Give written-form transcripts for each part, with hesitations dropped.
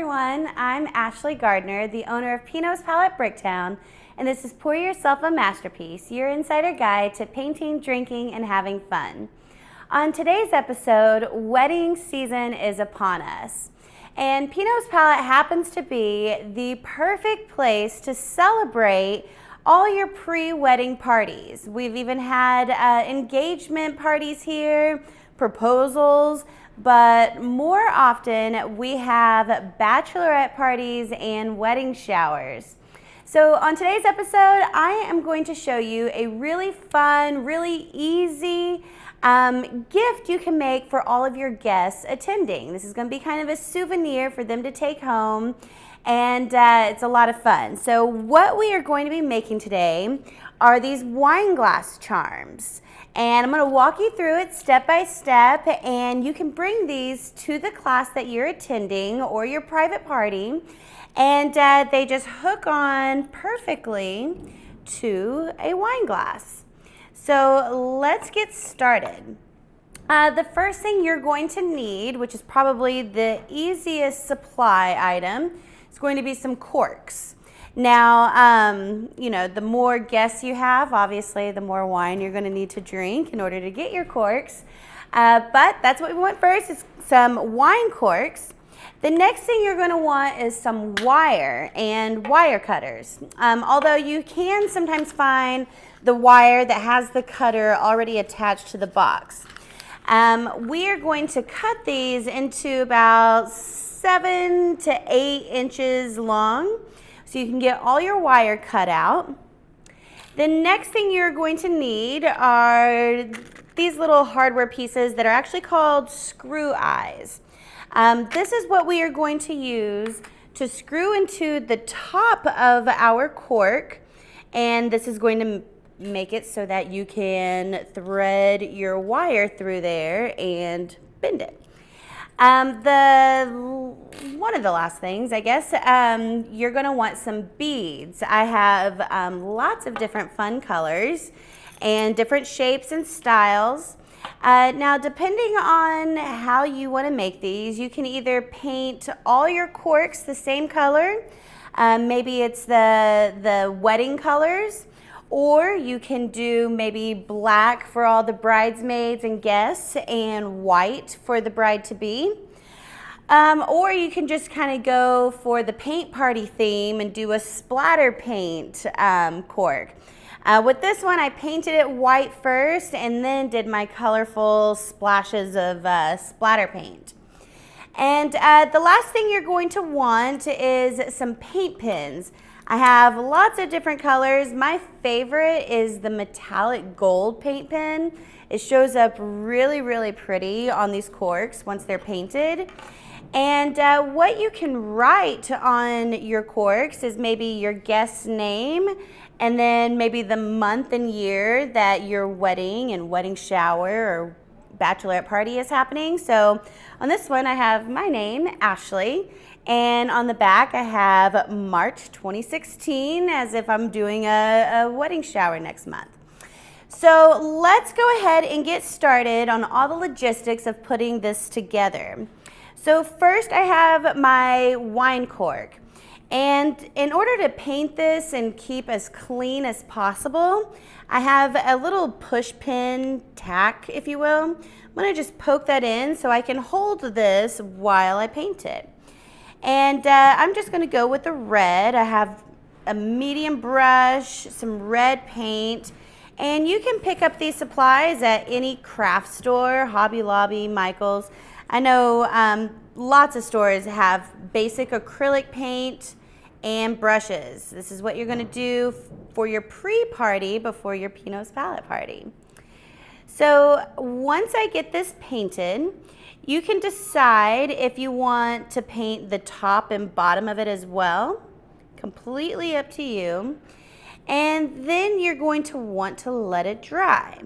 everyone, I'm Ashley Gardner, the owner of Pinot's Palette Bricktown, and this is Pour Yourself a Masterpiece, your insider guide to painting, drinking, and having fun. On today's episode, wedding season is upon us, and Pinot's Palette happens to be the perfect place to celebrate all your pre-wedding parties. We've even had engagement parties here, proposals, but more often we have bachelorette parties and wedding showers. So on today's episode, I am going to show you a really fun, really easy gift you can make for all of your guests attending. This is going to be kind of a souvenir for them to take home, and it's a lot of fun. So what we are going to be making today are these wine glass charms. And I'm going to walk you through it step by step, and you can bring these to the class that you're attending or your private party, and they just hook on perfectly to a wine glass. So let's get started. The first thing you're going to need, which is probably the easiest supply item, is going to be some corks. Now, the more guests you have, obviously, the more wine you're going to need to drink in order to get your corks. But that's what we want first, is some wine corks. The next thing you're going to want is some wire and wire cutters. Although you can sometimes find the wire that has the cutter already attached to the box. We are going to cut these into about 7 to 8 inches long, so you can get all your wire cut out. The next thing you're going to need are these little hardware pieces that are actually called screw eyes. This is what we are going to use to screw into the top of our cork, and this is going to make it so that you can thread your wire through there and bend it. One of the last things, I guess, you're going to want some beads. I have lots of different fun colors and different shapes and styles. Now, depending on how you want to make these, you can either paint all your corks the same color. Maybe it's the wedding colors. Or you can do maybe black for all the bridesmaids and guests and white for the bride-to-be. Or you can just kind of go for the paint party theme and do a splatter paint cork. With this one, I painted it white first and then did my colorful splashes of splatter paint. And the last thing you're going to want is some paint pens. I have lots of different colors. My favorite is the metallic gold paint pen. It shows up really, really pretty on these corks once they're painted. And what you can write on your corks is maybe your guest's name, and then maybe the month and year that your wedding and wedding shower or bachelorette party is happening. So on this one, I have my name, Ashley. And on the back, I have March 2016, as if I'm doing a wedding shower next month. So let's go ahead and get started on all the logistics of putting this together. So first, I have my wine cork. And in order to paint this and keep as clean as possible, I have a little push pin tack, if you will. I'm going to just poke that in so I can hold this while I paint it. And I'm just going to go with the red. I have a medium brush, some red paint, and you can pick up these supplies at any craft store, Hobby Lobby, Michael's. I know lots of stores have basic acrylic paint and brushes. This is what you're going to do for your pre-party before your Pinot's Palette party. So once I get this painted, you can decide if you want to paint the top and bottom of it as well. Completely up to you. And then you're going to want to let it dry.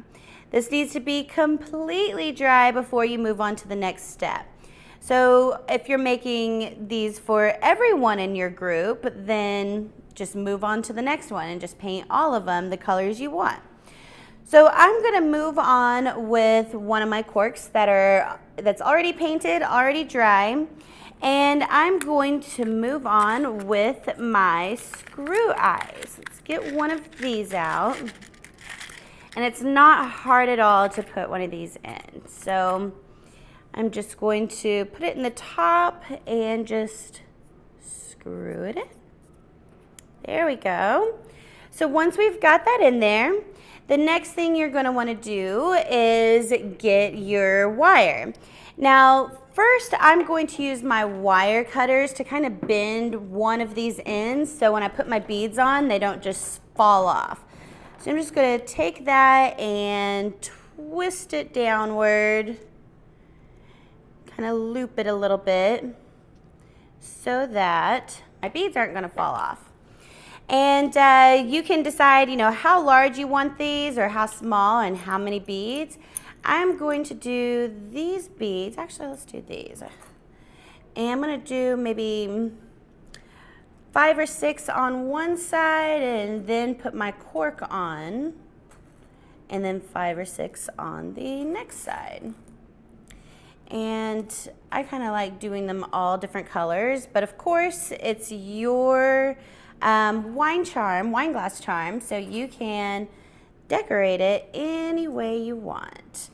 This needs to be completely dry before you move on to the next step. So if you're making these for everyone in your group, then just move on to the next one and just paint all of them the colors you want. So I'm going to move on with one of my corks that's already painted, already dry. And I'm going to move on with my screw eyes. Let's get one of these out. And it's not hard at all to put one of these in. So I'm just going to put it in the top and just screw it in. There we go. So once we've got that in there, the next thing you're going to want to do is get your wire. Now, first I'm going to use my wire cutters to kind of bend one of these ends so when I put my beads on, they don't just fall off. So I'm just going to take that and twist it downward, kind of loop it a little bit so that my beads aren't going to fall off. And you can decide, you know, how large you want these or how small and how many beads. I'm going to do these beads. Actually, let's do these. And I'm going to do maybe 5 or 6 on one side and then put my cork on. And then 5 or 6 on the next side. And I kind of like doing them all different colors. But of course, it's your wine glass charm, so you can decorate it any way you want.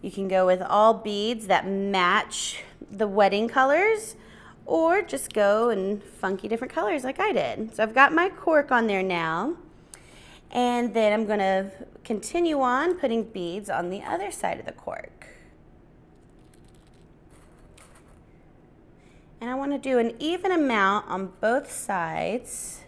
You can go with all beads that match the wedding colors, or just go in funky different colors like I did. So I've got my cork on there now, and then I'm going to continue on putting beads on the other side of the cork. And I want to do an even amount on both sides.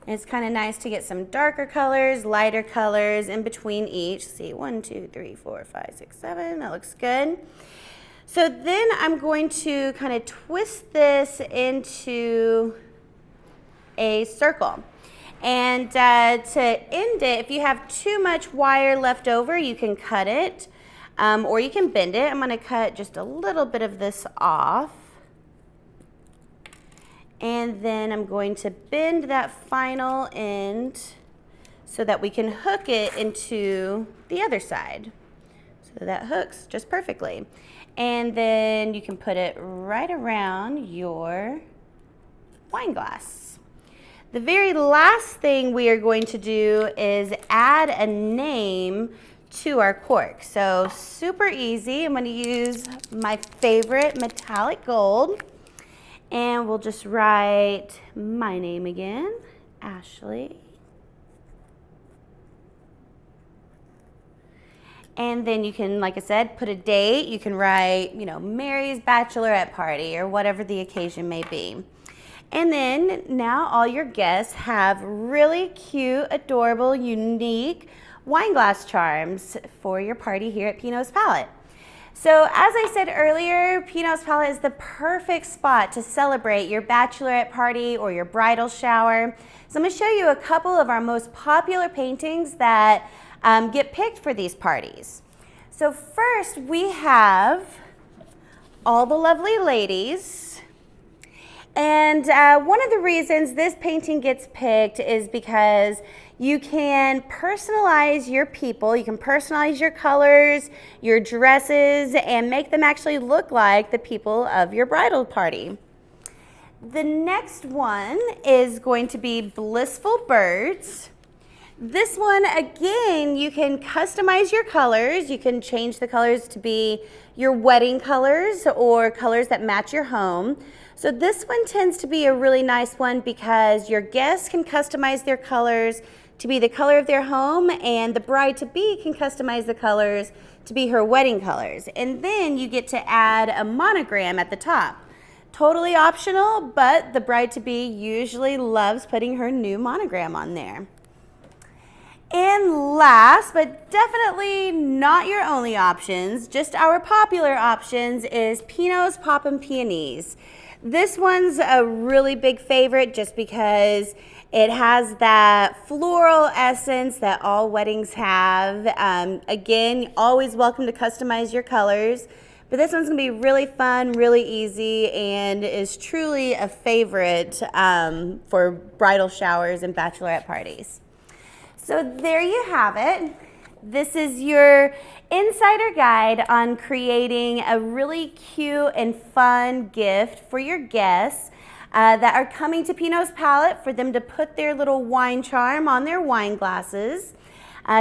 And it's kind of nice to get some darker colors, lighter colors in between each. See, 1, 2, 3, 4, 5, 6, 7. That looks good. So then I'm going to kind of twist this into a circle. And to end it, if you have too much wire left over, you can cut it or you can bend it. I'm going to cut just a little bit of this off. And then I'm going to bend that final end so that we can hook it into the other side. So that hooks just perfectly. And then you can put it right around your wine glass. The very last thing we are going to do is add a name to our cork. So super easy. I'm going to use my favorite metallic gold. And we'll just write my name again, Ashley. And then you can, like I said, put a date. You can write, you know, Mary's Bachelorette Party or whatever the occasion may be. And then now all your guests have really cute, adorable, unique wine glass charms for your party here at Pinot's Palette. So as I said earlier, Pinot's Palette is the perfect spot to celebrate your bachelorette party or your bridal shower. So I'm going to show you a couple of our most popular paintings that get picked for these parties. So first we have All the Lovely Ladies. And one of the reasons this painting gets picked is because you can personalize your people, you can personalize your colors, your dresses, and make them actually look like the people of your bridal party. The next one is going to be Blissful Birds. This one, again, you can customize your colors. You can change the colors to be your wedding colors or colors that match your home. So this one tends to be a really nice one because your guests can customize their colors to be the color of their home, and the bride-to-be can customize the colors to be her wedding colors. And then you get to add a monogram at the top. Totally optional, but the bride-to-be usually loves putting her new monogram on there. And last, but definitely not your only options, just our popular options, is Pinot's Poppin' Peonies. This one's a really big favorite just because it has that floral essence that all weddings have. Again, always welcome to customize your colors, but this one's gonna be really fun, really easy, and is truly a favorite for bridal showers and bachelorette parties. So there you have it. This is your insider guide on creating a really cute and fun gift for your guests that are coming to Pinot's Palette, for them to put their little wine charm on their wine glasses.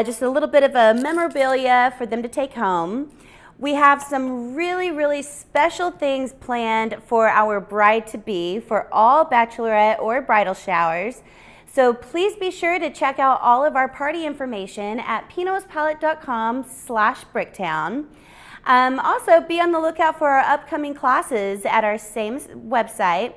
Just a little bit of a memorabilia for them to take home. We have some really special things planned for our bride-to-be for all bachelorette or bridal showers. So please be sure to check out all of our party information at pinotspalette.com/bricktown. Also, be on the lookout for our upcoming classes at our same website.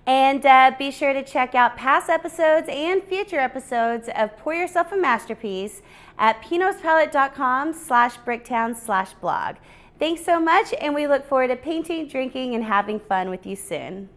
And be sure to check out past episodes and future episodes of Pour Yourself a Masterpiece at pinotspalette.com/bricktown/blog. Thanks so much, and we look forward to painting, drinking, and having fun with you soon.